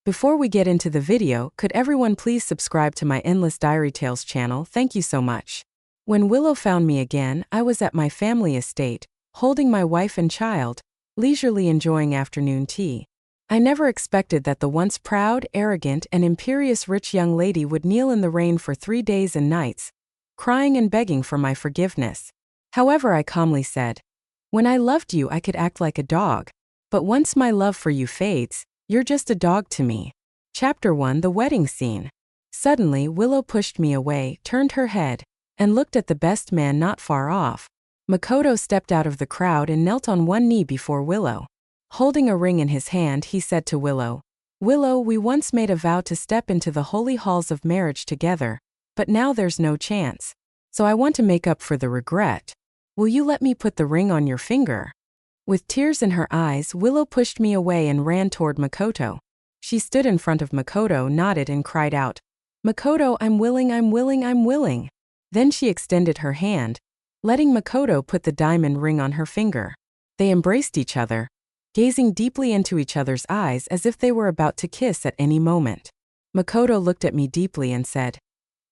Before we get into the video, could everyone please subscribe to my Endless Diary Tales channel? Thank you so much. When Willow found me again, I was at my family estate, holding my wife and child, leisurely enjoying afternoon tea. I never expected that the once proud, arrogant, and imperious rich young lady would kneel in the rain for 3 days and nights, crying and begging for my forgiveness. However, I calmly said, "When I loved you, I could act like a dog. But once my love for you fades, you're just a dog to me." Chapter 1: The Wedding Scene. Suddenly, Willow pushed me away, turned her head, and looked at the best man not far off. Makoto stepped out of the crowd and knelt on one knee before Willow. Holding a ring in his hand, he said to Willow, "Willow, we once made a vow to step into the holy halls of marriage together, but now there's no chance. So I want to make up for the regret. Will you let me put the ring on your finger?" With tears in her eyes, Willow pushed me away and ran toward Makoto. She stood in front of Makoto, nodded, and cried out, "Makoto, I'm willing, I'm willing, I'm willing." Then she extended her hand, letting Makoto put the diamond ring on her finger. They embraced each other, gazing deeply into each other's eyes as if they were about to kiss at any moment. Makoto looked at me deeply and said,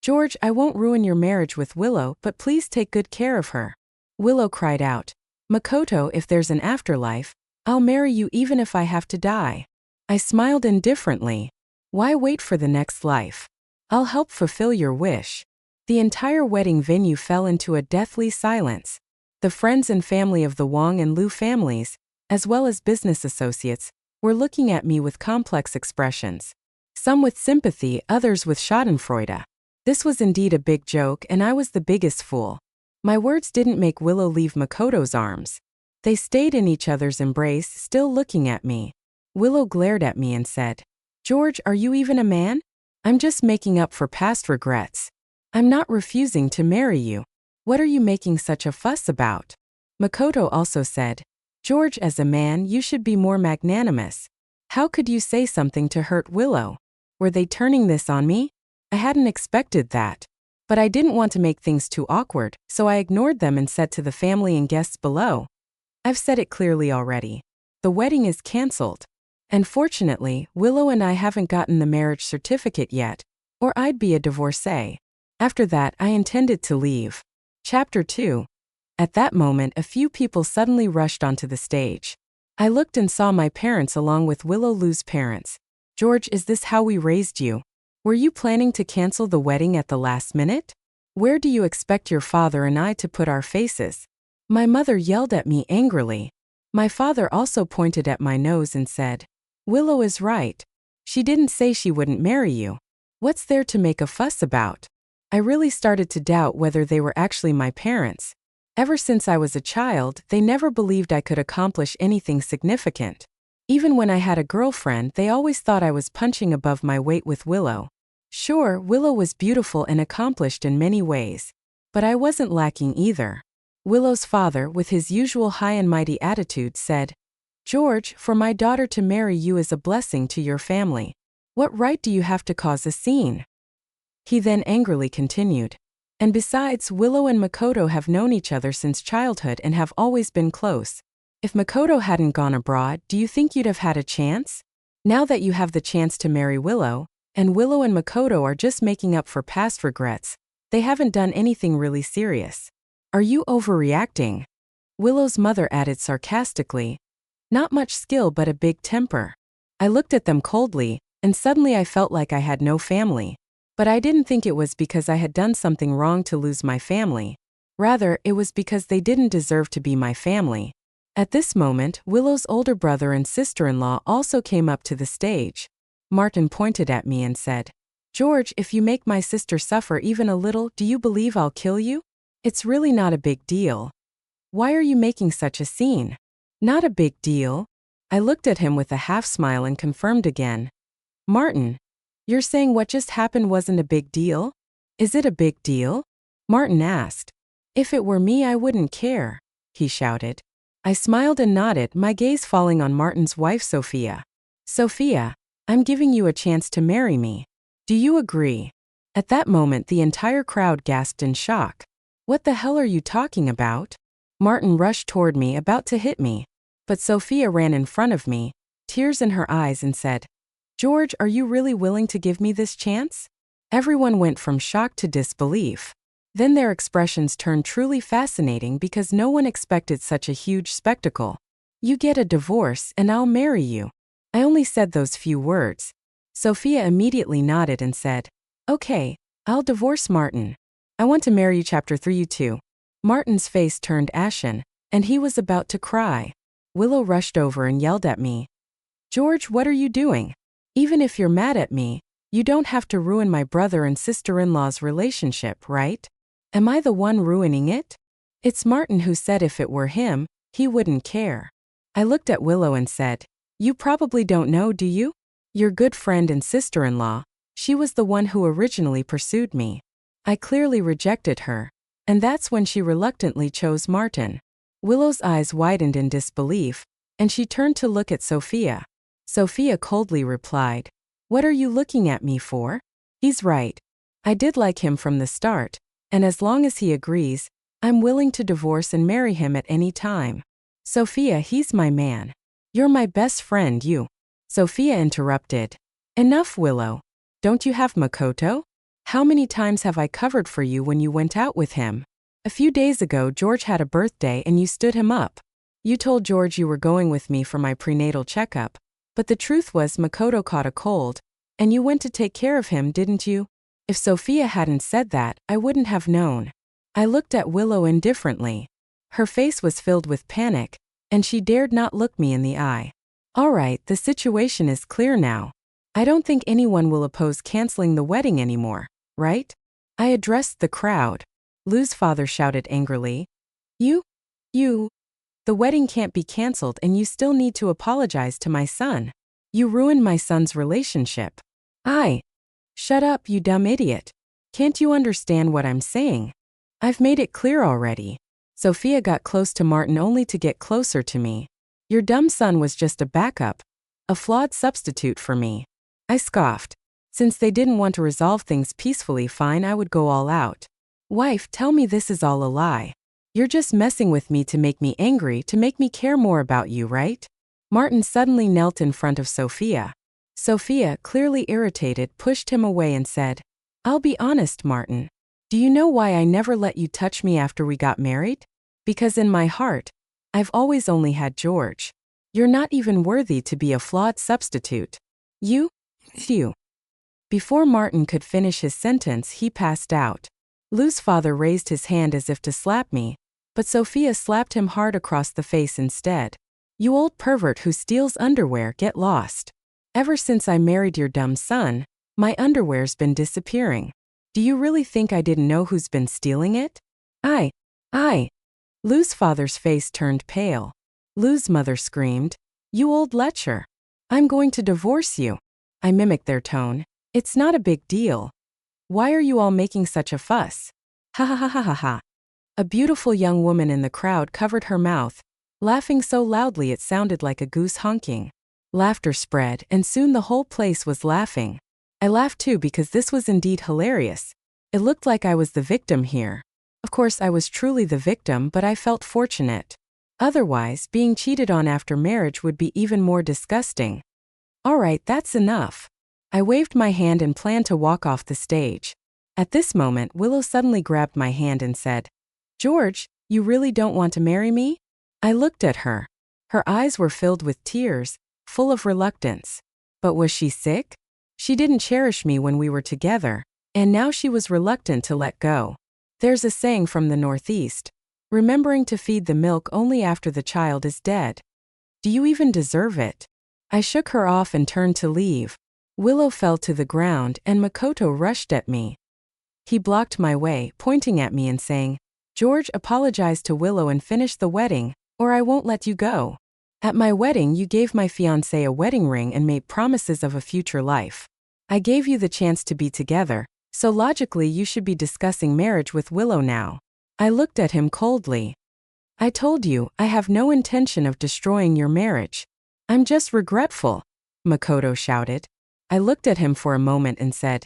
"George, I won't ruin your marriage with Willow, but please take good care of her." Willow cried out, "Makoto, if there's an afterlife, I'll marry you even if I have to die." I smiled indifferently. "Why wait for the next life? I'll help fulfill your wish." The entire wedding venue fell into a deathly silence. The friends and family of the Wang and Liu families, as well as business associates, were looking at me with complex expressions. Some with sympathy, others with schadenfreude. This was indeed a big joke, and I was the biggest fool. My words didn't make Willow leave Makoto's arms. They stayed in each other's embrace, still looking at me. Willow glared at me and said, "George, are you even a man? I'm just making up for past regrets. I'm not refusing to marry you. What are you making such a fuss about?" Makoto also said, "George, as a man, you should be more magnanimous. How could you say something to hurt Willow?" Were they turning this on me? I hadn't expected that. But I didn't want to make things too awkward, so I ignored them and said to the family and guests below, "I've said it clearly already. The wedding is cancelled. And fortunately, Willow and I haven't gotten the marriage certificate yet, or I'd be a divorcee." After that, I intended to leave. Chapter 2. At that moment, a few people suddenly rushed onto the stage. I looked and saw my parents along with Willow Liu's parents. "George, is this how we raised you? Were you planning to cancel the wedding at the last minute? Where do you expect your father and I to put our faces?" My mother yelled at me angrily. My father also pointed at my nose and said, "Willow is right. She didn't say she wouldn't marry you. What's there to make a fuss about?" I really started to doubt whether they were actually my parents. Ever since I was a child, they never believed I could accomplish anything significant. Even when I had a girlfriend, they always thought I was punching above my weight with Willow. Sure, Willow was beautiful and accomplished in many ways, but I wasn't lacking either. Willow's father, with his usual high and mighty attitude, said, "George, for my daughter to marry you is a blessing to your family. What right do you have to cause a scene?" He then angrily continued, "And besides, Willow and Makoto have known each other since childhood and have always been close. If Makoto hadn't gone abroad, do you think you'd have had a chance? Now that you have the chance to marry Willow, and Willow and Makoto are just making up for past regrets, they haven't done anything really serious. Are you overreacting?" Willow's mother added sarcastically, "Not much skill but a big temper." I looked at them coldly, and suddenly I felt like I had no family. But I didn't think it was because I had done something wrong to lose my family. Rather, it was because they didn't deserve to be my family. At this moment, Willow's older brother and sister-in-law also came up to the stage. Martin pointed at me and said, "George, if you make my sister suffer even a little, do you believe I'll kill you? It's really not a big deal. Why are you making such a scene?" "Not a big deal." I looked at him with a half-smile and confirmed again. "Martin, you're saying what just happened wasn't a big deal? Is it a big deal?" Martin asked. "If it were me, I wouldn't care," he shouted. I smiled and nodded, my gaze falling on Martin's wife, Sophia. "Sophia, I'm giving you a chance to marry me. Do you agree?" At that moment, the entire crowd gasped in shock. "What the hell are you talking about?" Martin rushed toward me, about to hit me. But Sophia ran in front of me, tears in her eyes, and said, George, are you really willing to give me this chance? Everyone went from shock to disbelief. Then their expressions turned truly fascinating because no one expected such a huge spectacle. You get a divorce and I'll marry you. I only said those few words. Sophia immediately nodded and said, Okay, I'll divorce Martin. I want to marry you. Chapter 3. You too. Martin's face turned ashen, and he was about to cry. Willow rushed over and yelled at me. George, what are you doing? Even if you're mad at me, you don't have to ruin my brother and sister-in-law's relationship, right? Am I the one ruining it? It's Martin who said if it were him, he wouldn't care. I looked at Willow and said, You probably don't know, do you? Your good friend and sister-in-law, she was the one who originally pursued me. I clearly rejected her, and that's when she reluctantly chose Martin. Willow's eyes widened in disbelief, and she turned to look at Sophia. Sophia coldly replied, What are you looking at me for? He's right. I did like him from the start, and as long as he agrees, I'm willing to divorce and marry him at any time. Sophia, he's my man. You're my best friend, you. Sophia interrupted. Enough, Willow. Don't you have Makoto? How many times have I covered for you when you went out with him? A few days ago, George had a birthday and you stood him up. You told George you were going with me for my prenatal checkup, but the truth was Makoto caught a cold, and you went to take care of him, didn't you? If Sophia hadn't said that, I wouldn't have known. I looked at Willow indifferently. Her face was filled with panic, and she dared not look me in the eye. All right, the situation is clear now. I don't think anyone will oppose canceling the wedding anymore, right? I addressed the crowd. Lou's father shouted angrily. You? The wedding can't be canceled and you still need to apologize to my son. You ruined my son's relationship. Shut up, you dumb idiot. Can't you understand what I'm saying? I've made it clear already. Sophia got close to Martin only to get closer to me. Your dumb son was just a backup, a flawed substitute for me. I scoffed. Since they didn't want to resolve things peacefully, fine, I would go all out. Wife, tell me this is all a lie. You're just messing with me to make me angry, to make me care more about you, right? Martin suddenly knelt in front of Sophia. Sophia, clearly irritated, pushed him away and said, I'll be honest, Martin. Do you know why I never let you touch me after we got married? Because in my heart, I've always only had George. You're not even worthy to be a flawed substitute. You. Before Martin could finish his sentence, he passed out. Lou's father raised his hand as if to slap me, but Sophia slapped him hard across the face instead. You old pervert who steals underwear, get lost. Ever since I married your dumb son, my underwear's been disappearing. Do you really think I didn't know who's been stealing it? I. Lou's father's face turned pale. Lou's mother screamed, You old lecher. I'm going to divorce you. I mimicked their tone. It's not a big deal. Why are you all making such a fuss? Ha ha ha ha ha ha. A beautiful young woman in the crowd covered her mouth, laughing so loudly it sounded like a goose honking. Laughter spread, and soon the whole place was laughing. I laughed too because this was indeed hilarious. It looked like I was the victim here. Of course, I was truly the victim, but I felt fortunate. Otherwise, being cheated on after marriage would be even more disgusting. All right, that's enough. I waved my hand and planned to walk off the stage. At this moment, Willow suddenly grabbed my hand and said, George, you really don't want to marry me? I looked at her. Her eyes were filled with tears, full of reluctance. But was she sick? She didn't cherish me when we were together, and now she was reluctant to let go. There's a saying from the Northeast, remembering to feed the milk only after the child is dead. Do you even deserve it? I shook her off and turned to leave. Willow fell to the ground and Makoto rushed at me. He blocked my way, pointing at me and saying, George, apologize to Willow and finish the wedding, or I won't let you go. At my wedding, you gave my fiancé a wedding ring and made promises of a future life. I gave you the chance to be together, so logically you should be discussing marriage with Willow now. I looked at him coldly. I told you, I have no intention of destroying your marriage. I'm just regretful, Makoto shouted. I looked at him for a moment and said,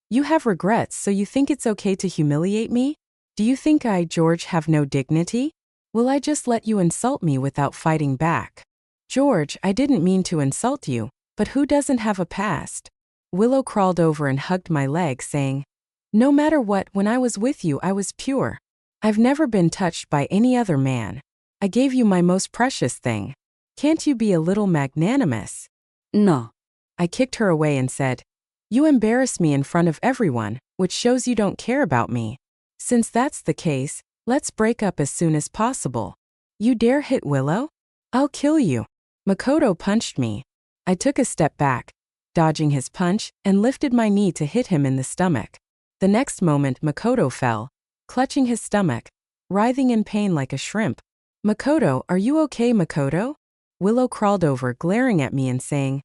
You have regrets, so you think it's okay to humiliate me? Do you think I, George, have no dignity? Will I just let you insult me without fighting back? George, I didn't mean to insult you. But who doesn't have a past? Willow crawled over and hugged my leg, saying, "No matter what, when I was with you, I was pure. I've never been touched by any other man. I gave you my most precious thing. Can't you be a little magnanimous?" No. I kicked her away and said, "You embarrass me in front of everyone, which shows you don't care about me. Since that's the case, let's break up as soon as possible. You dare hit Willow? I'll kill you." Makoto punched me. I took a step back, dodging his punch, and lifted my knee to hit him in the stomach. The next moment Makoto fell, clutching his stomach, writhing in pain like a shrimp. "Makoto, are you okay, Makoto?" Willow crawled over, glaring at me and saying,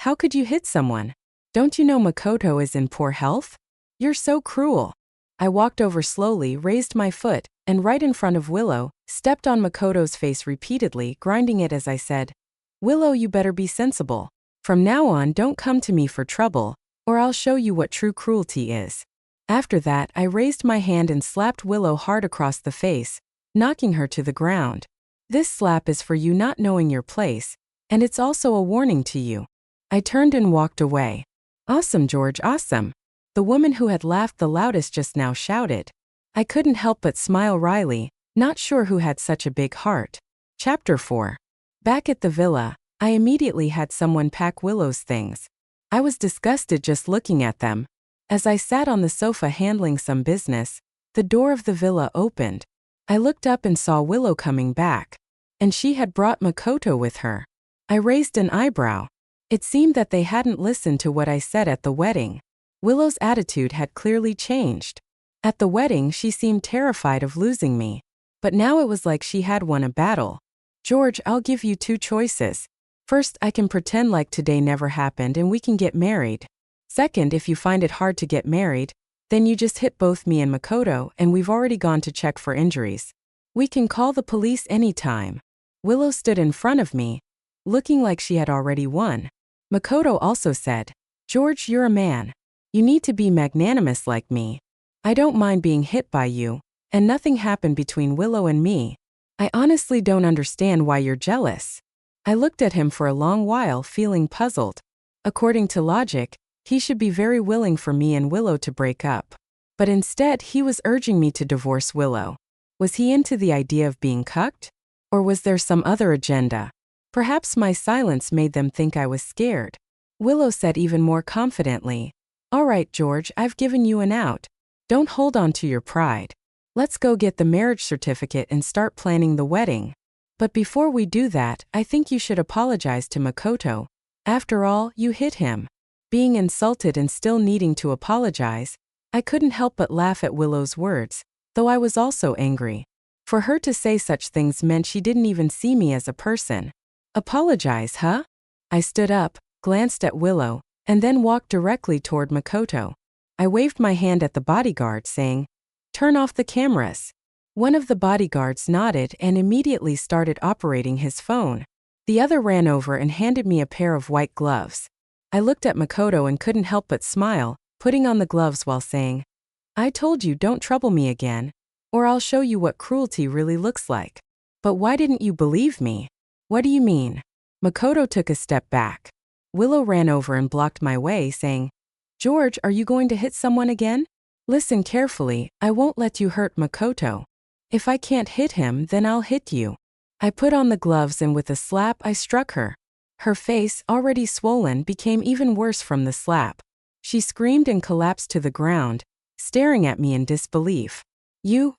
"How could you hit someone? Don't you know Makoto is in poor health? You're so cruel." I walked over slowly, raised my foot, and right in front of Willow, stepped on Makoto's face repeatedly, grinding it as I said, "Willow, you better be sensible. From now on, don't come to me for trouble, or I'll show you what true cruelty is." After that, I raised my hand and slapped Willow hard across the face, knocking her to the ground. "This slap is for you not knowing your place, and it's also a warning to you." I turned and walked away. "Awesome, George, awesome." The woman who had laughed the loudest just now shouted. I couldn't help but smile wryly, not sure who had such a big heart. Chapter 4. Back at the villa, I immediately had someone pack Willow's things. I was disgusted just looking at them. As I sat on the sofa handling some business, the door of the villa opened. I looked up and saw Willow coming back, and she had brought Makoto with her. I raised an eyebrow. It seemed that they hadn't listened to what I said at the wedding. Willow's attitude had clearly changed. At the wedding, she seemed terrified of losing me, but now it was like she had won a battle. "George, I'll give you two choices. First, I can pretend like today never happened and we can get married. Second, if you find it hard to get married, then you just hit both me and Makoto, and we've already gone to check for injuries. We can call the police anytime." Willow stood in front of me, looking like she had already won. Makoto also said, "George, you're a man. You need to be magnanimous like me. I don't mind being hit by you, and nothing happened between Willow and me. I honestly don't understand why you're jealous." I looked at him for a long while, feeling puzzled. According to logic, he should be very willing for me and Willow to break up. But instead, he was urging me to divorce Willow. Was he into the idea of being cucked? Or was there some other agenda? Perhaps my silence made them think I was scared. Willow said even more confidently, "All right, George, I've given you an out. Don't hold on to your pride. Let's go get the marriage certificate and start planning the wedding. But before we do that, I think you should apologize to Makoto. After all, you hit him." Being insulted and still needing to apologize, I couldn't help but laugh at Willow's words, though I was also angry. For her to say such things meant she didn't even see me as a person. Apologize, huh? I stood up, glanced at Willow, and then walked directly toward Makoto. I waved my hand at the bodyguard, saying, "Turn off the cameras." One of the bodyguards nodded and immediately started operating his phone. The other ran over and handed me a pair of white gloves. I looked at Makoto and couldn't help but smile, putting on the gloves while saying, "I told you don't trouble me again, or I'll show you what cruelty really looks like." "But why didn't you believe me?" "What do you mean?" Makoto took a step back. Willow ran over and blocked my way, saying, "George, are you going to hit someone again? Listen carefully, I won't let you hurt Makoto. If I can't hit him, then I'll hit you." I put on the gloves and with a slap I struck her. Her face, already swollen, became even worse from the slap. She screamed and collapsed to the ground, staring at me in disbelief. You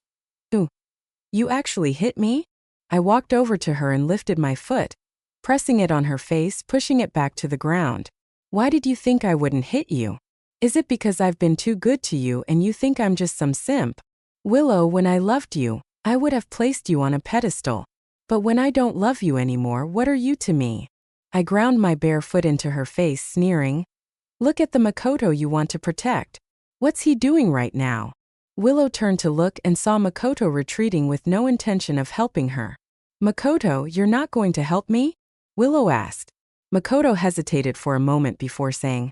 actually hit me?" I walked over to her and lifted my foot, pressing it on her face, pushing it back to the ground. "Why did you think I wouldn't hit you? Is it because I've been too good to you and you think I'm just some simp? Willow, when I loved you, I would have placed you on a pedestal. But when I don't love you anymore, what are you to me?" I ground my bare foot into her face, sneering. "Look at the Makoto you want to protect. What's he doing right now?" Willow turned to look and saw Makoto retreating with no intention of helping her. "Makoto, you're not going to help me?" Willow asked. Makoto hesitated for a moment before saying,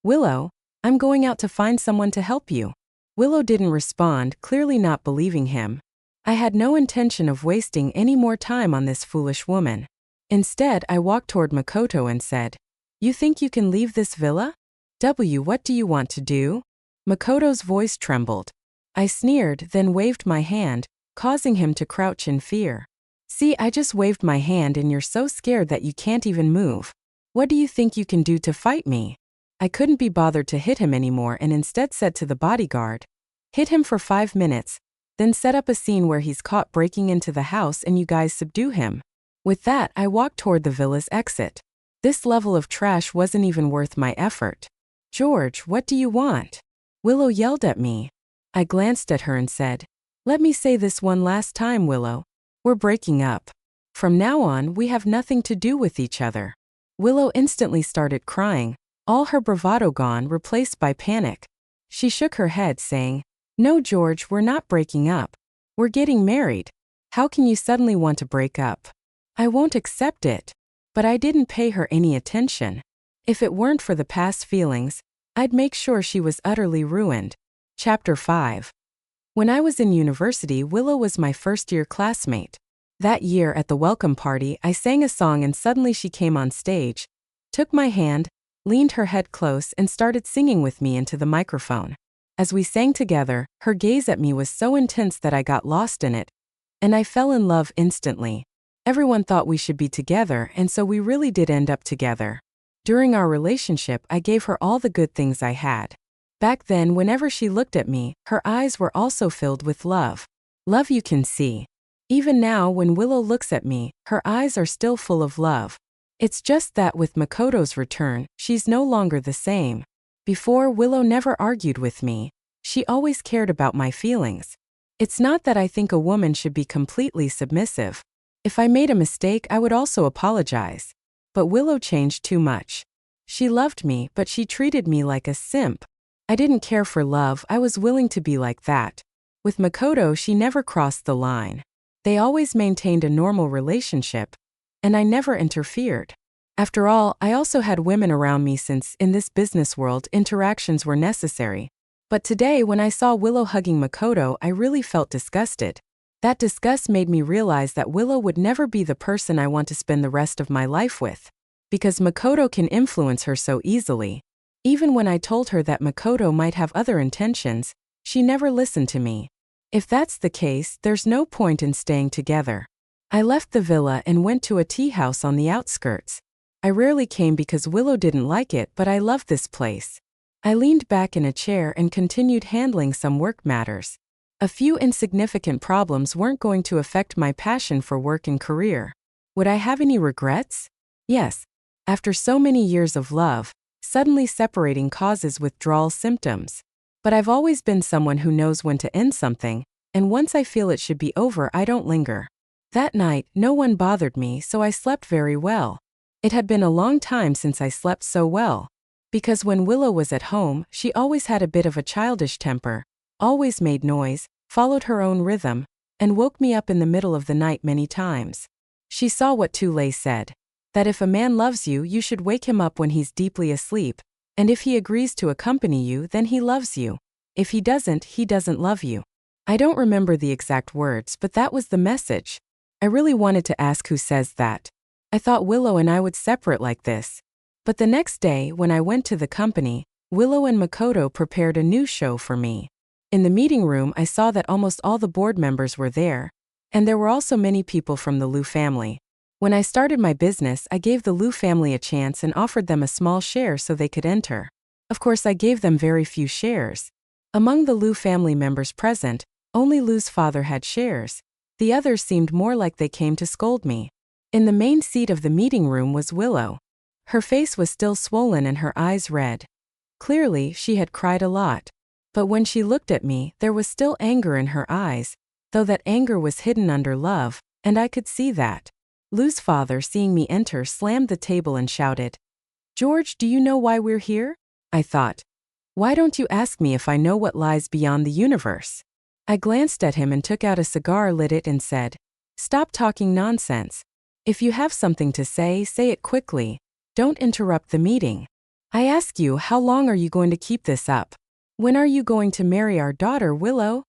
"Willow, I'm going out to find someone to help you." Willow didn't respond, clearly not believing him. I had no intention of wasting any more time on this foolish woman. Instead, I walked toward Makoto and said, You think you can leave this villa? What do you want to do? Makoto's voice trembled. I sneered, then waved my hand, causing him to crouch in fear. See, I just waved my hand and you're so scared that you can't even move. What do you think you can do to fight me? I couldn't be bothered to hit him anymore and instead said to the bodyguard, hit him for 5 minutes, then set up a scene where he's caught breaking into the house and you guys subdue him. With that, I walked toward the villa's exit. This level of trash wasn't even worth my effort. George, what do you want? Willow yelled at me. I glanced at her and said, let me say this one last time, Willow. We're breaking up. From now on, we have nothing to do with each other. Willow instantly started crying, all her bravado gone, replaced by panic. She shook her head, saying, no, George, we're not breaking up. We're getting married. How can you suddenly want to break up? I won't accept it. But I didn't pay her any attention. If it weren't for the past feelings, I'd make sure she was utterly ruined. Chapter 5. When I was in university, Willow was my first-year classmate. That year at the welcome party, I sang a song and suddenly she came on stage, took my hand, leaned her head close and started singing with me into the microphone. As we sang together, her gaze at me was so intense that I got lost in it, and I fell in love instantly. Everyone thought we should be together, and so we really did end up together. During our relationship, I gave her all the good things I had. Back then, whenever she looked at me, her eyes were also filled with love. Love you can see. Even now, when Willow looks at me, her eyes are still full of love. It's just that with Makoto's return, she's no longer the same. Before, Willow never argued with me. She always cared about my feelings. It's not that I think a woman should be completely submissive. If I made a mistake, I would also apologize. But Willow changed too much. She loved me, but she treated me like a simp. I didn't care for love, I was willing to be like that. With Makoto, she never crossed the line. They always maintained a normal relationship, and I never interfered. After all, I also had women around me since, in this business world, interactions were necessary. But today, when I saw Willow hugging Makoto, I really felt disgusted. That disgust made me realize that Willow would never be the person I want to spend the rest of my life with. Because Makoto can influence her so easily. Even when I told her that Makoto might have other intentions, she never listened to me. If that's the case, there's no point in staying together. I left the villa and went to a tea house on the outskirts. I rarely came because Willow didn't like it, but I loved this place. I leaned back in a chair and continued handling some work matters. A few insignificant problems weren't going to affect my passion for work and career. Would I have any regrets? Yes. After so many years of love, suddenly separating causes withdrawal symptoms. But I've always been someone who knows when to end something, and once I feel it should be over, I don't linger. That night, no one bothered me, so I slept very well. It had been a long time since I slept so well. Because when Willow was at home, she always had a bit of a childish temper, always made noise, followed her own rhythm, and woke me up in the middle of the night many times. She saw what Tule said. That if a man loves you, you should wake him up when he's deeply asleep, and if he agrees to accompany you, then he loves you. If he doesn't love you. I don't remember the exact words, but that was the message. I really wanted to ask who says that. I thought Willow and I would separate like this. But the next day, when I went to the company, Willow and Makoto prepared a new show for me. In the meeting room, I saw that almost all the board members were there, and there were also many people from the Liu family. When I started my business, I gave the Liu family a chance and offered them a small share so they could enter. Of course, I gave them very few shares. Among the Liu family members present, only Liu's father had shares. The others seemed more like they came to scold me. In the main seat of the meeting room was Willow. Her face was still swollen and her eyes red. Clearly, she had cried a lot. But when she looked at me, there was still anger in her eyes, though that anger was hidden under love, and I could see that. Liu's father, seeing me enter, slammed the table and shouted, "George, do you know why we're here?" I thought, "Why don't you ask me if I know what lies beyond the universe?" I glanced at him and took out a cigar, lit it, and said, "Stop talking nonsense. If you have something to say, say it quickly. Don't interrupt the meeting. I ask you, how long are you going to keep this up? When are you going to marry our daughter, Willow?"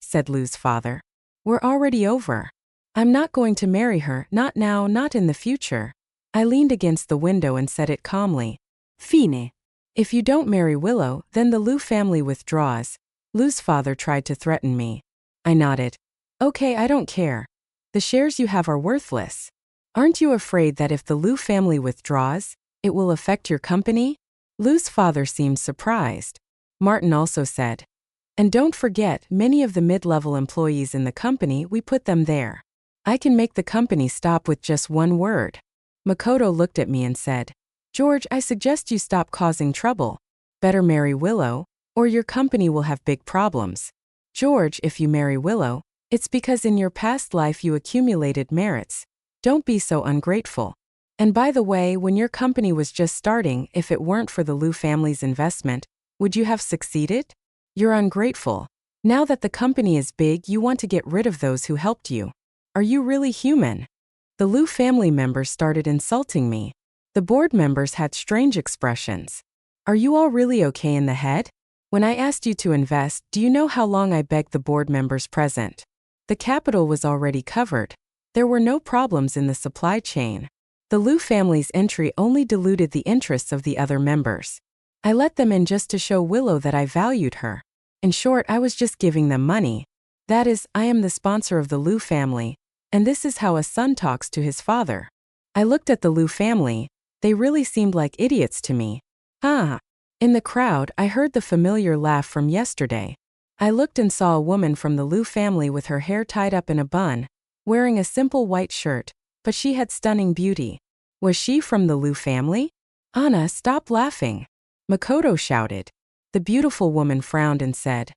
said Liu's father. "We're already over. I'm not going to marry her, not now, not in the future. I leaned against the window and said it calmly. Fine. If you don't marry Willow, then the Liu family withdraws. Liu's father tried to threaten me. I nodded. Okay, I don't care. The shares you have are worthless. Aren't you afraid that if the Liu family withdraws, it will affect your company? Liu's father seemed surprised. Martin also said. And don't forget, many of the mid-level employees in the company, we put them there. I can make the company stop with just one word. Makoto looked at me and said, George, I suggest you stop causing trouble. Better marry Willow, or your company will have big problems. George, if you marry Willow, it's because in your past life you accumulated merits. Don't be so ungrateful. And by the way, when your company was just starting, if it weren't for the Liu family's investment, would you have succeeded? You're ungrateful. Now that the company is big, you want to get rid of those who helped you. Are you really human? The Liu family members started insulting me. The board members had strange expressions. Are you all really okay in the head? When I asked you to invest, do you know how long I begged the board members present? The capital was already covered. There were no problems in the supply chain. The Liu family's entry only diluted the interests of the other members. I let them in just to show Willow that I valued her. In short, I was just giving them money. That is, I am the sponsor of the Liu family, and this is how a son talks to his father. I looked at the Liu family. They really seemed like idiots to me. In the crowd, I heard the familiar laugh from yesterday. I looked and saw a woman from the Liu family with her hair tied up in a bun, wearing a simple white shirt, but she had stunning beauty. Was she from the Liu family? Anna, stop laughing. Makoto shouted. The beautiful woman frowned and said,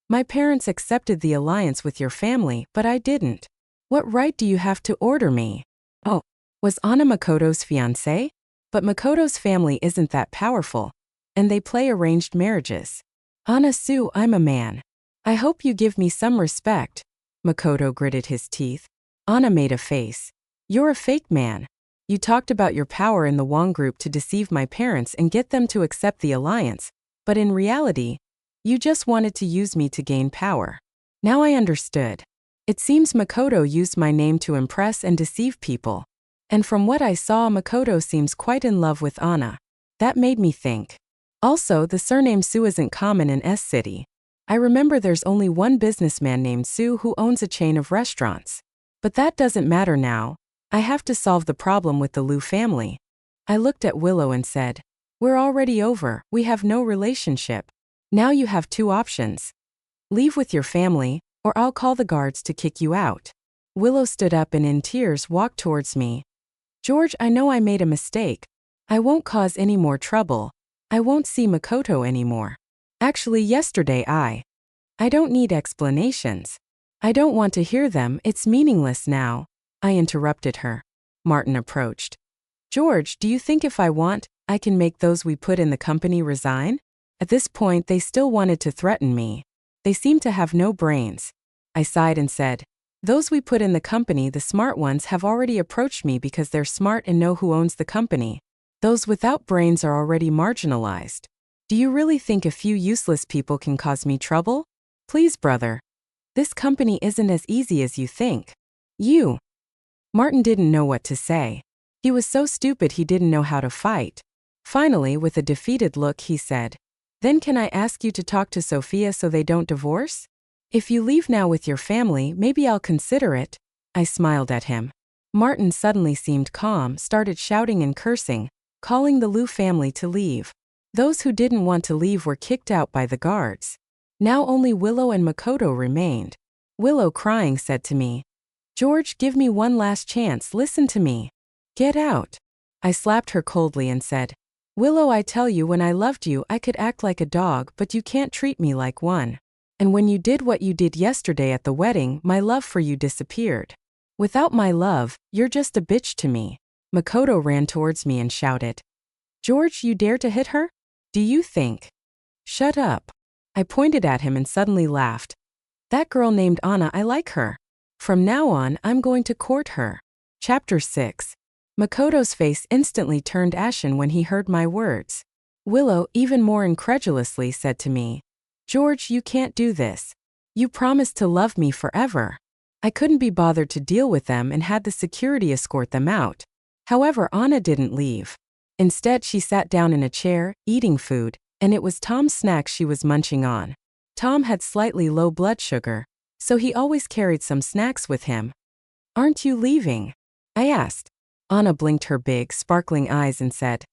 My parents accepted the alliance with your family, but I didn't. What right do you have to order me? Oh, was Anna Makoto's fiancé? But Makoto's family isn't that powerful, and they play arranged marriages. Anna-Sue, I'm a man. I hope you give me some respect. Makoto gritted his teeth. Anna made a face. You're a fake man. You talked about your power in the Wong group to deceive my parents and get them to accept the alliance, but in reality, you just wanted to use me to gain power. Now I understood. It seems Makoto used my name to impress and deceive people. And from what I saw, Makoto seems quite in love with Anna. That made me think. Also, the surname Su isn't common in S City. I remember there's only one businessman named Su who owns a chain of restaurants. But that doesn't matter now. I have to solve the problem with the Liu family. I looked at Willow and said, We're already over, we have no relationship. Now you have two options. Leave with your family, or I'll call the guards to kick you out. Willow stood up and in tears walked towards me. George, I know I made a mistake. I won't cause any more trouble. I won't see Makoto anymore. Actually, yesterday I don't need explanations. I don't want to hear them, it's meaningless now. I interrupted her. Martin approached. George, do you think if I want, I can make those we put in the company resign? At this point, they still wanted to threaten me. They seemed to have no brains. I sighed and said, Those we put in the company, the smart ones, have already approached me because they're smart and know who owns the company. Those without brains are already marginalized. Do you really think a few useless people can cause me trouble? Please, brother. This company isn't as easy as you think. Martin didn't know what to say. He was so stupid he didn't know how to fight. Finally, with a defeated look, he said, Then can I ask you to talk to Sophia so they don't divorce? If you leave now with your family, maybe I'll consider it. I smiled at him. Martin suddenly seemed calm, started shouting and cursing, calling the Liu family to leave. Those who didn't want to leave were kicked out by the guards. Now only Willow and Makoto remained. Willow, crying, said to me, George, give me one last chance, listen to me. Get out. I slapped her coldly and said, Willow, I tell you, when I loved you, I could act like a dog, but you can't treat me like one. And when you did what you did yesterday at the wedding, my love for you disappeared. Without my love, you're just a bitch to me. Makoto ran towards me and shouted, George, you dare to hit her? Do you think? Shut up. I pointed at him and suddenly laughed. That girl named Anna, I like her. From now on, I'm going to court her. Chapter 6. Makoto's face instantly turned ashen when he heard my words. Willow, even more incredulously, said to me, George, you can't do this. You promised to love me forever. I couldn't be bothered to deal with them and had the security escort them out. However, Anna didn't leave. Instead, she sat down in a chair, eating food, and it was Tom's snacks she was munching on. Tom had slightly low blood sugar, so he always carried some snacks with him. "Aren't you leaving?" I asked. Anna blinked her big, sparkling eyes and said,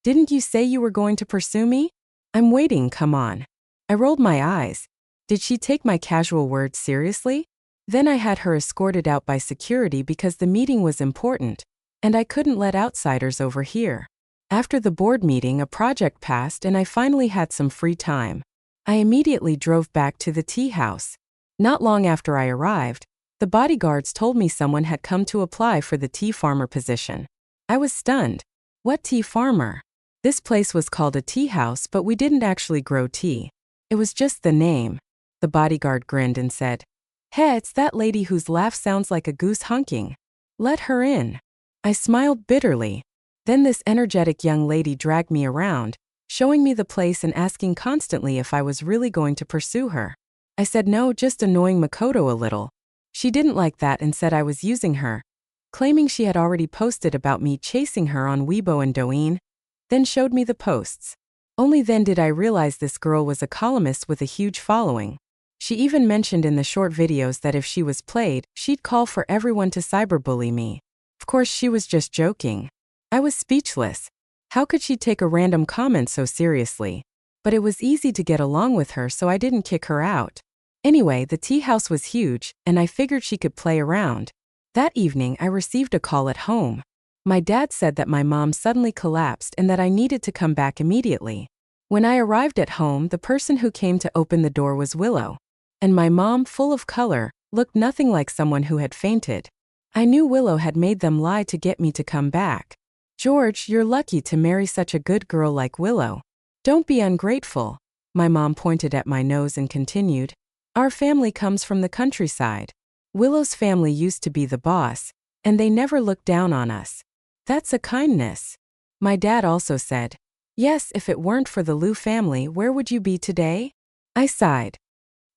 "Didn't you say you were going to pursue me? I'm waiting, come on." I rolled my eyes. Did she take my casual words seriously? Then I had her escorted out by security because the meeting was important, and I couldn't let outsiders overhear. After the board meeting, a project passed and I finally had some free time. I immediately drove back to the tea house. Not long after I arrived, the bodyguards told me someone had come to apply for the tea farmer position. I was stunned. What tea farmer? This place was called a tea house, but we didn't actually grow tea. It was just the name. The bodyguard grinned and said, "Hey, it's that lady whose laugh sounds like a goose honking. Let her in." I smiled bitterly. Then this energetic young lady dragged me around, showing me the place and asking constantly if I was really going to pursue her. I said no, just annoying Makoto a little. She didn't like that and said I was using her, claiming she had already posted about me chasing her on Weibo and Douyin, then showed me the posts. Only then did I realize this girl was a columnist with a huge following. She even mentioned in the short videos that if she was played, she'd call for everyone to cyberbully me. Of course, she was just joking. I was speechless. How could she take a random comment so seriously? But it was easy to get along with her, so I didn't kick her out. Anyway, the tea house was huge, and I figured she could play around. That evening, I received a call at home. My dad said that my mom suddenly collapsed and that I needed to come back immediately. When I arrived at home, the person who came to open the door was Willow. And my mom, full of color, looked nothing like someone who had fainted. I knew Willow had made them lie to get me to come back. "George, you're lucky to marry such a good girl like Willow. Don't be ungrateful." My mom pointed at my nose and continued, "Our family comes from the countryside. Willow's family used to be the boss, and they never looked down on us. That's a kindness." My dad also said, "Yes, if it weren't for the Liu family, where would you be today?" I sighed.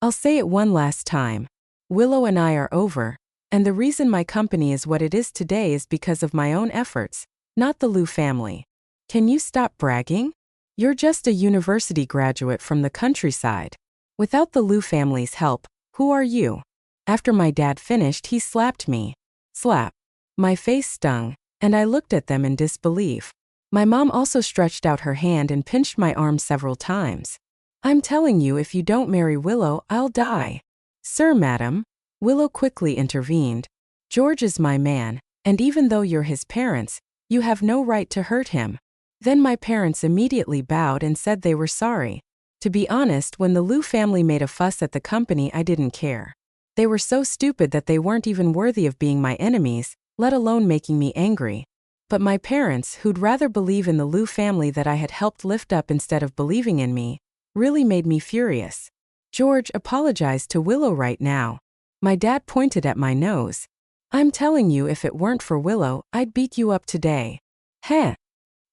I'll say it one last time. Willow and I are over, and the reason my company is what it is today is because of my own efforts, not the Liu family. Can you stop bragging? You're just a university graduate from the countryside. Without the Liu family's help, who are you? After my dad finished, he slapped me. Slap. My face stung, and I looked at them in disbelief. My mom also stretched out her hand and pinched my arm several times. "I'm telling you, if you don't marry Willow, I'll die." "Sir, madam," Willow quickly intervened, "George is my man, and even though you're his parents, you have no right to hurt him." Then my parents immediately bowed and said they were sorry. To be honest, when the Liu family made a fuss at the company, I didn't care. They were so stupid that they weren't even worthy of being my enemies, let alone making me angry. But my parents, who'd rather believe in the Liu family that I had helped lift up instead of believing in me, really made me furious. "George, apologize to Willow right now." My dad pointed at my nose. "I'm telling you, if it weren't for Willow, I'd beat you up today." Heh.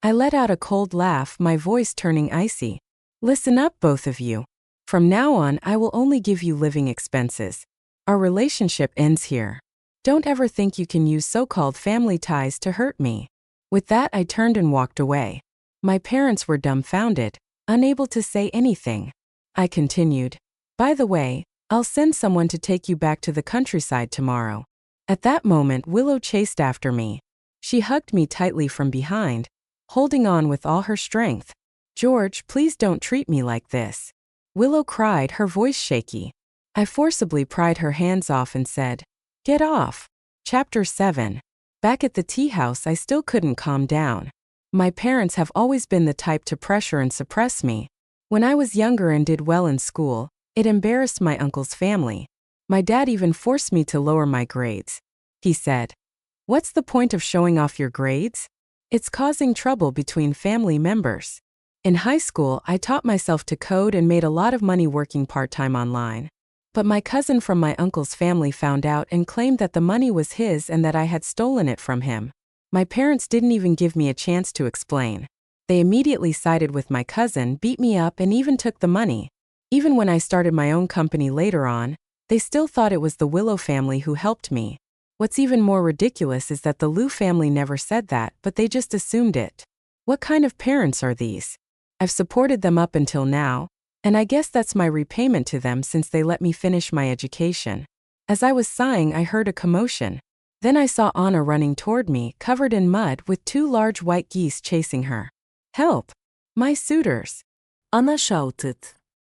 I let out a cold laugh, my voice turning icy. "Listen up, both of you. From now on, I will only give you living expenses. Our relationship ends here. Don't ever think you can use so-called family ties to hurt me." With that, I turned and walked away. My parents were dumbfounded, unable to say anything. I continued, "By the way, I'll send someone to take you back to the countryside tomorrow." At that moment, Willow chased after me. She hugged me tightly from behind, holding on with all her strength. "George, please don't treat me like this." Willow cried, her voice shaky. I forcibly pried her hands off and said, "Get off." Chapter 7. Back at the tea house, I still couldn't calm down. My parents have always been the type to pressure and suppress me. When I was younger and did well in school, it embarrassed my uncle's family. My dad even forced me to lower my grades. He said, "What's the point of showing off your grades? It's causing trouble between family members." In high school, I taught myself to code and made a lot of money working part-time online. But my cousin from my uncle's family found out and claimed that the money was his and that I had stolen it from him. My parents didn't even give me a chance to explain. They immediately sided with my cousin, beat me up, and even took the money. Even when I started my own company later on, they still thought it was the Willow family who helped me. What's even more ridiculous is that the Liu family never said that, but they just assumed it. What kind of parents are these? I've supported them up until now, and I guess that's my repayment to them since they let me finish my education. As I was sighing, I heard a commotion. Then I saw Anna running toward me, covered in mud, with 2 large white geese chasing her. Help! My suitors! Anna shouted.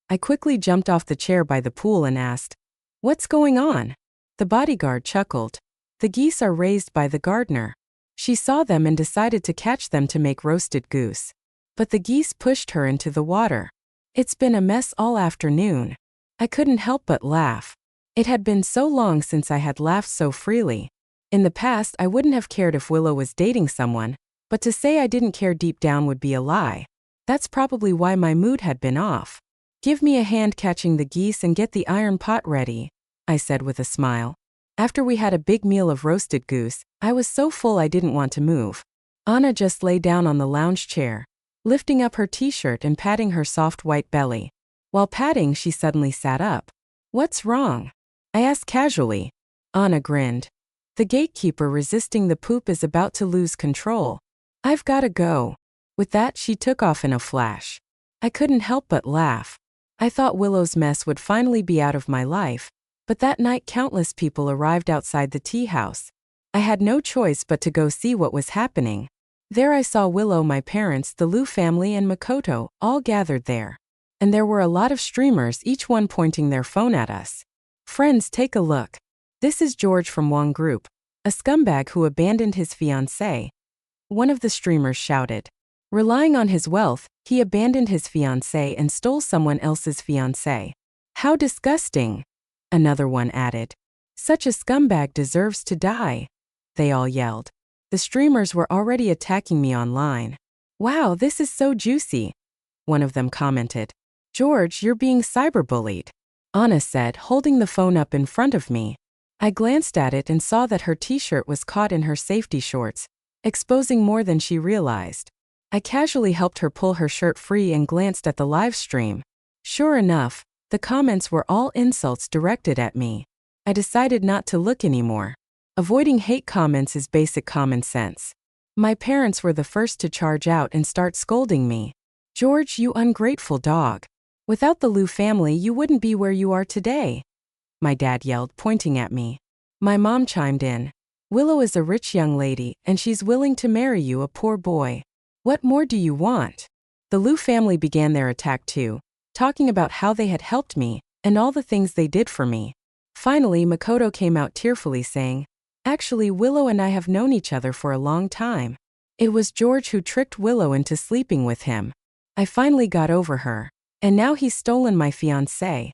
I quickly jumped off the chair by the pool and asked, "What's going on?" The bodyguard chuckled. "The geese are raised by the gardener. She saw them and decided to catch them to make roasted goose. But the geese pushed her into the water. It's been a mess all afternoon." I couldn't help but laugh. It had been so long since I had laughed so freely. In the past, I wouldn't have cared if Willow was dating someone, but to say I didn't care deep down would be a lie. That's probably why my mood had been off. "Give me a hand catching the geese and get the iron pot ready," I said with a smile. After we had a big meal of roasted goose, I was so full I didn't want to move. Anna just lay down on the lounge chair, lifting up her t-shirt and patting her soft white belly. While patting, she suddenly sat up. "What's wrong?" I asked casually. Anna grinned. "The gatekeeper resisting the poop is about to lose control. I've gotta go." With that, she took off in a flash. I couldn't help but laugh. I thought Willow's mess would finally be out of my life, but that night countless people arrived outside the tea house. I had no choice but to go see what was happening. There I saw Willow, my parents, the Liu family, and Makoto, all gathered there. And there were a lot of streamers, each one pointing their phone at us. "Friends, take a look. This is George from Wong Group, a scumbag who abandoned his fiancée," one of the streamers shouted. Relying on his wealth, he abandoned his fiancée and stole someone else's fiancée. "How disgusting," another one added. "Such a scumbag deserves to die," they all yelled. The streamers were already attacking me online. "Wow, this is so juicy," one of them commented. "George, you're being cyberbullied," Anna said, holding the phone up in front of me. I glanced at it and saw that her t-shirt was caught in her safety shorts, exposing more than she realized. I casually helped her pull her shirt free and glanced at the live stream. Sure enough, the comments were all insults directed at me. I decided not to look anymore. Avoiding hate comments is basic common sense. My parents were the first to charge out and start scolding me. "George, you ungrateful dog. Without the Liu family, you wouldn't be where you are today," my dad yelled, pointing at me. My mom chimed in. "Willow is a rich young lady, and she's willing to marry you, a poor boy. What more do you want?" The Liu family began their attack too, talking about how they had helped me, and all the things they did for me. Finally, Makoto came out tearfully saying, "Actually, Willow and I have known each other for a long time. It was George who tricked Willow into sleeping with him. I finally got over her, and now he's stolen my fiancée.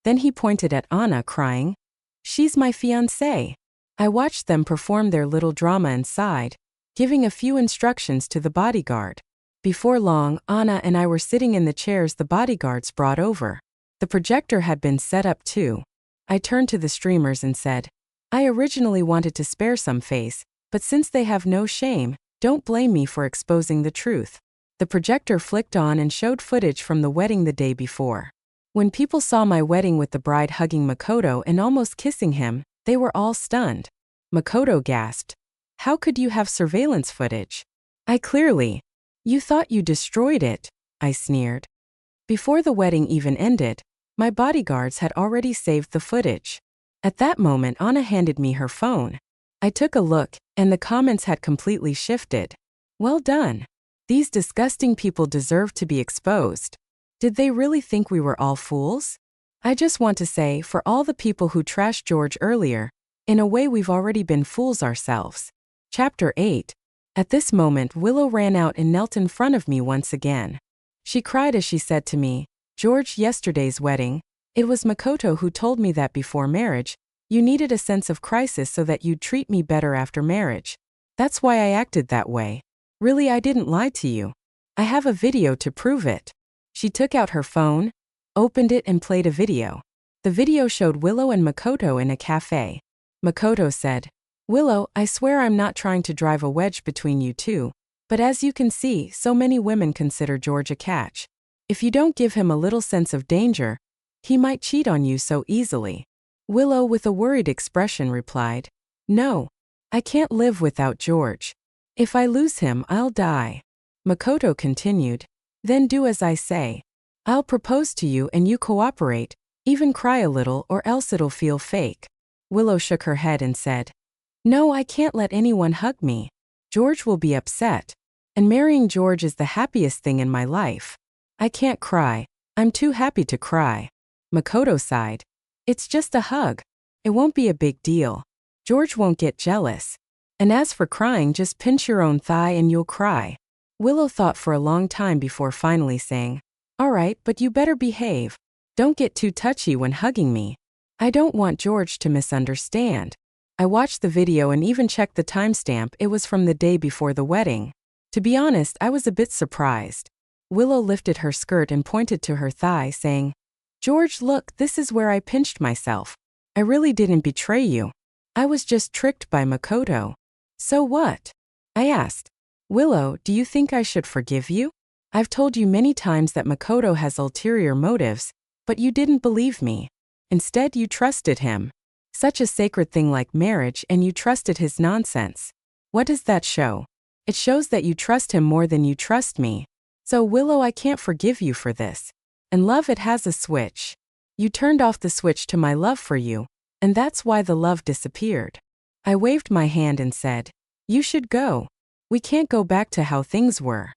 Then he pointed at Anna, crying, "She's my fiancée." I watched them perform their little drama and sighed, giving a few instructions to the bodyguard. Before long, Anna and I were sitting in the chairs the bodyguards brought over. The projector had been set up too. I turned to the streamers and said, "I originally wanted to spare some face, but since they have no shame, don't blame me for exposing the truth." The projector flicked on and showed footage from the wedding the day before. When people saw my wedding with the bride hugging Makoto and almost kissing him, they were all stunned. Makoto gasped, "How could you have surveillance footage?" I clearly. "You thought you destroyed it," I sneered. Before the wedding even ended, my bodyguards had already saved the footage. At that moment, Anna handed me her phone. I took a look, and the comments had completely shifted. "Well done. These disgusting people deserve to be exposed. Did they really think we were all fools? I just want to say, for all the people who trashed George earlier, in a way we've already been fools ourselves." Chapter 8. At this moment, Willow ran out and knelt in front of me once again. She cried as she said to me, "George, yesterday's wedding, it was Makoto who told me that before marriage, you needed a sense of crisis so that you'd treat me better after marriage. That's why I acted that way. Really, I didn't lie to you. I have a video to prove it." She took out her phone, opened it and played a video. The video showed Willow and Makoto in a cafe. Makoto said, "Willow, I swear I'm not trying to drive a wedge between you two, but as you can see, so many women consider George a catch. If you don't give him a little sense of danger, he might cheat on you so easily." Willow, with a worried expression, replied, "No. I can't live without George. If I lose him, I'll die." Makoto continued, "Then do as I say. I'll propose to you and you cooperate, even cry a little or else it'll feel fake." Willow shook her head and said, "No, I can't let anyone hug me. George will be upset. And marrying George is the happiest thing in my life. I can't cry. I'm too happy to cry." Makoto sighed. "It's just a hug. It won't be a big deal. George won't get jealous. And as for crying, just pinch your own thigh and you'll cry." Willow thought for a long time before finally saying, "All right, but you better behave. Don't get too touchy when hugging me. I don't want George to misunderstand." I watched the video and even checked the timestamp. It was from the day before the wedding. To be honest, I was a bit surprised. Willow lifted her skirt and pointed to her thigh, saying, "George, look, this is where I pinched myself. I really didn't betray you. I was just tricked by Makoto." "So what?" I asked. "Willow, do you think I should forgive you? I've told you many times that Makoto has ulterior motives, but you didn't believe me. Instead, you trusted him. Such a sacred thing like marriage, and you trusted his nonsense. What does that show? It shows that you trust him more than you trust me. So, Willow, I can't forgive you for this. And love, it has a switch. You turned off the switch to my love for you, and that's why the love disappeared." I waved my hand and said, "You should go. We can't go back to how things were."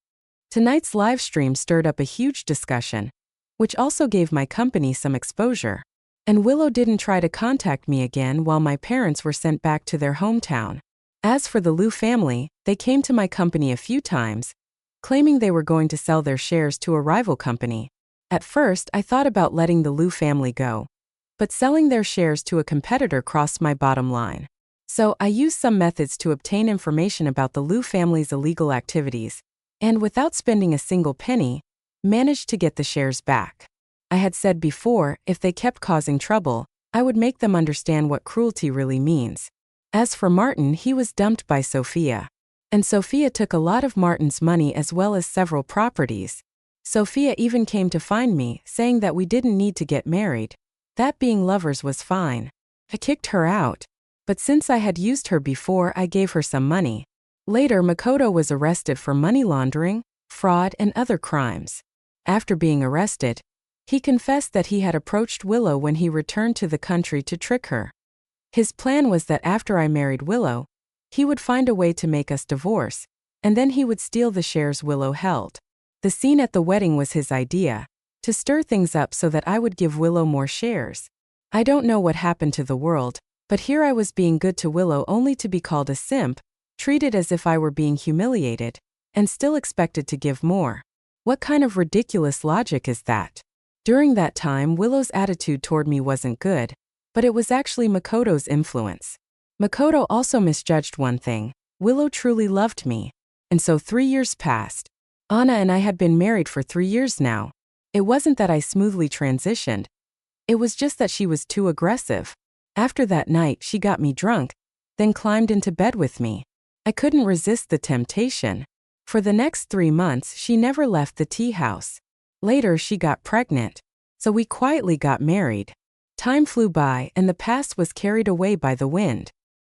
Tonight's live stream stirred up a huge discussion, which also gave my company some exposure. And Willow didn't try to contact me again while my parents were sent back to their hometown. As for the Liu family, they came to my company a few times, claiming they were going to sell their shares to a rival company. At first, I thought about letting the Liu family go, but selling their shares to a competitor crossed my bottom line. So I used some methods to obtain information about the Liu family's illegal activities, and without spending a single penny, managed to get the shares back. I had said before, if they kept causing trouble, I would make them understand what cruelty really means. As for Martin, he was dumped by Sophia. And Sophia took a lot of Martin's money as well as several properties. Sophia even came to find me, saying that we didn't need to get married. That being lovers was fine. I kicked her out. But since I had used her before, I gave her some money. Later, Makoto was arrested for money laundering, fraud, and other crimes. After being arrested, he confessed that he had approached Willow when he returned to the country to trick her. His plan was that after I married Willow, he would find a way to make us divorce, and then he would steal the shares Willow held. The scene at the wedding was his idea, to stir things up so that I would give Willow more shares. I don't know what happened to the world, but here I was being good to Willow only to be called a simp, treated as if I were being humiliated, and still expected to give more. What kind of ridiculous logic is that? During that time, Willow's attitude toward me wasn't good, but it was actually Makoto's influence. Makoto also misjudged one thing: Willow truly loved me. And so 3 years passed. Anna and I had been married for 3 years now. It wasn't that I smoothly transitioned. It was just that she was too aggressive. After that night, she got me drunk, then climbed into bed with me. I couldn't resist the temptation. For the next 3 months, she never left the tea house. Later, she got pregnant, so we quietly got married. Time flew by and the past was carried away by the wind.